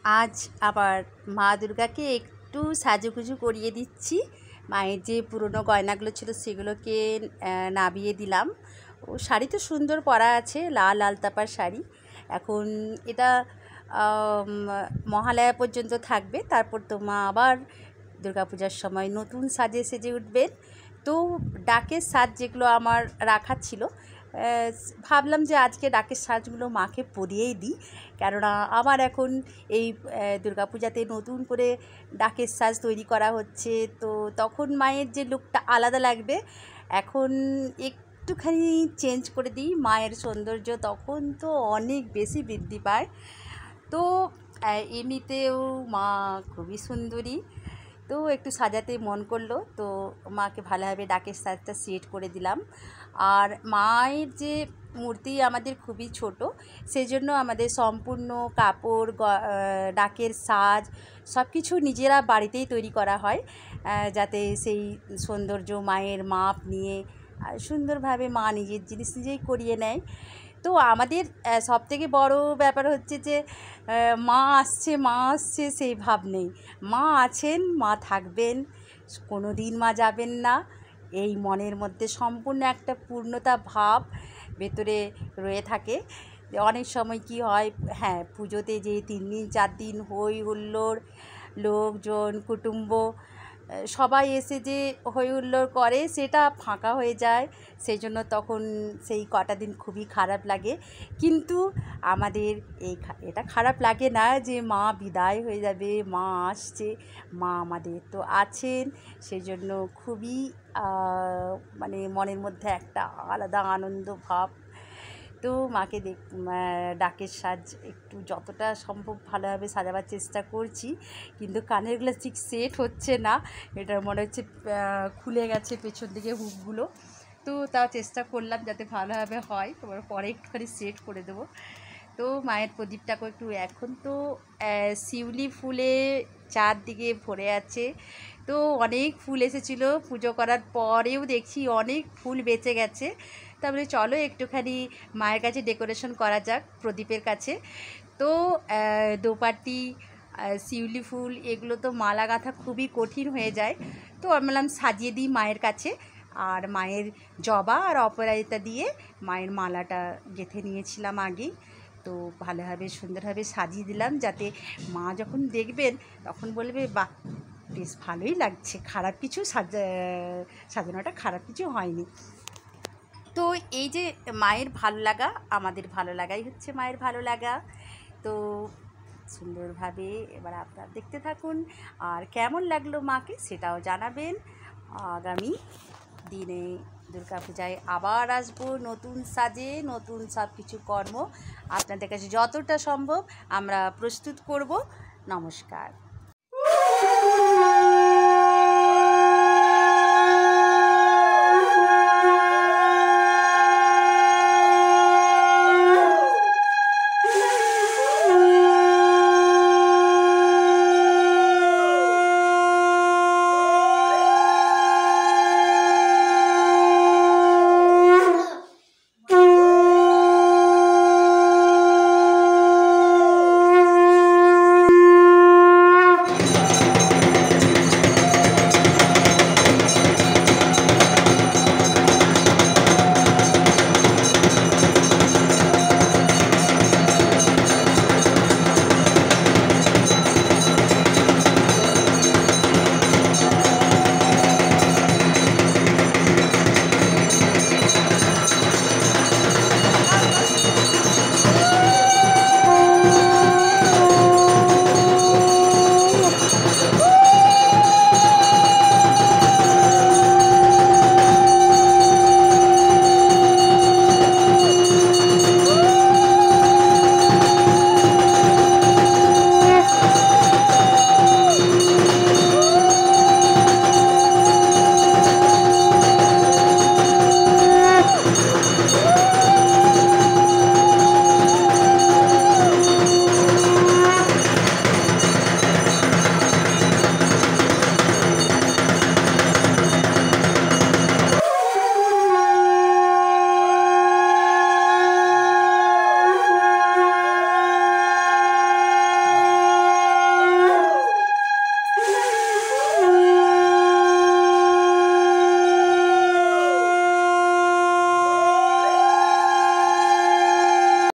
আজ আবার মা দুর্গাকে একটু সাজুগুজু করিয়ে দিচ্ছি। মায়ের যে পুরনো গয়নাগুলো ছিল সেগুলোকে নাবিয়ে দিলাম। ও শাড়ি তো সুন্দর পরা আছে, লাল আলতাপার শাড়ি। এখন এটা মহালয়া পর্যন্ত থাকবে, তারপর তো মা আবার দুর্গাপূজার সময় নতুন সাজে সেজে উঠবেন। তো ডাকের সাজ যেগুলো আমার রাখা ছিল, ভাবলাম যে আজকে ডাকের সাজগুলো মাকে পরিয়েই দিই, কেননা আমার এখন এই দুর্গাপূজাতে নতুন করে ডাকের সাজ তৈরি করা হচ্ছে। তো তখন মায়ের যে লুকটা আলাদা লাগবে, এখন একটুখানি চেঞ্জ করে দিই, মায়ের সৌন্দর্য তখন তো অনেক বেশি বৃদ্ধি পায়। তো এমনিতেও মা খুবই সুন্দরী, তো একটু সাজাতে মন করলো, তো মাকে ভালোভাবে ডাকের সাজটা সেট করে দিলাম। আর মায়ের যে মূর্তি আমাদের খুবই ছোট, সেজন্য আমাদের সম্পূর্ণ কাপড়, ডাকের সাজ সব কিছু নিজেরা বাড়িতেই তৈরি করা হয়, যাতে সেই সৌন্দর্য মায়ের মাপ নিয়ে সুন্দরভাবে মা নিজের জিনিস নিজেই করিয়ে নেয়। তো আমাদের সবথেকে বড় ব্যাপার হচ্ছে যে মা আসছে সেই ভাব নেই। মা আছেন, মা থাকবেন, কোনো দিন মা যাবেন না, এই মনের মধ্যে সম্পূর্ণ একটা পূর্ণতা ভাব ভেতরে রয়ে থাকে। অনেক সময় কি হয়, হ্যাঁ, পুজোতে যে 3 দিন 4 দিন হই হুল্লোড়, লোকজন কুটুম্ব সবাই এসে যে হই হুল্লোড় করে, সেটা ফাঁকা হয়ে যায়। সেই জন্য তখন সেই কটা দিন খুবই খারাপ লাগে। কিন্তু আমাদের এটা খারাপ লাগে না যে মা বিদায় হয়ে যাবে, মা আসছে, মা আমাদের তো আছেন। সেই জন্য খুবই মানে মনের মধ্যে একটা আলাদা আনন্দ ভাব। তো মাকে ডাকের সাজ একটু যতটা সম্ভব ভালোভাবে সাজাবার চেষ্টা করছি, কিন্তু কানেরগুলো ঠিক সেট হচ্ছে না। এটা মনে হচ্ছে খুলে গেছে পেছন দিকে হুকগুলো। তো তাও চেষ্টা করলাম যাতে ভালোভাবে হয়, তোমার পরে একটুখানি সেট করে দেবো। তো মায়ের প্রদীপটাকে একটু, এখন তো শিউলি ফুলে চারদিকে ভরে আছে। তো অনেক ফুল এসেছিলো, পুজো করার পরেও দেখছি অনেক ফুল বেঁচে গেছে। তারপরে চলো একটুখানি মায়ের কাছে ডেকোরেশন করা যাক প্রদীপের কাছে। তো দোপাটি, শিউলি ফুল এগুলো তো মালা গাঁথা খুবই কঠিন হয়ে যায়। তো আমি বললাম সাজিয়ে দিই মায়ের কাছে, আর মায়ের জবা আর অপরাজিতা দিয়ে মায়ের মালাটা গেঁথে নিয়েছিলাম আগেই। তো ভালোভাবে সুন্দরভাবে সাজিয়ে দিলাম, যাতে মা যখন দেখবেন তখন বলবে বাহ, বেশ ভালোই লাগছে, খারাপ কিছু সাজানোটা খারাপ কিছু হয়নি। তো এই যে মায়ের ভালো লাগা, আমাদের ভালো লাগাই হচ্ছে মায়ের ভালো লাগা। তো সুন্দরভাবে এবার আপনারা দেখতে থাকুন, আর কেমন লাগলো মাকে সেটাও জানাবেন। আগামী দিনে দুর্গাপূজায় আবার আসবো নতুন সাজে, নতুন সব কিছু কর্ম আপনাদের কাছে যতটা সম্ভব আমরা প্রস্তুত করব। নমস্কার।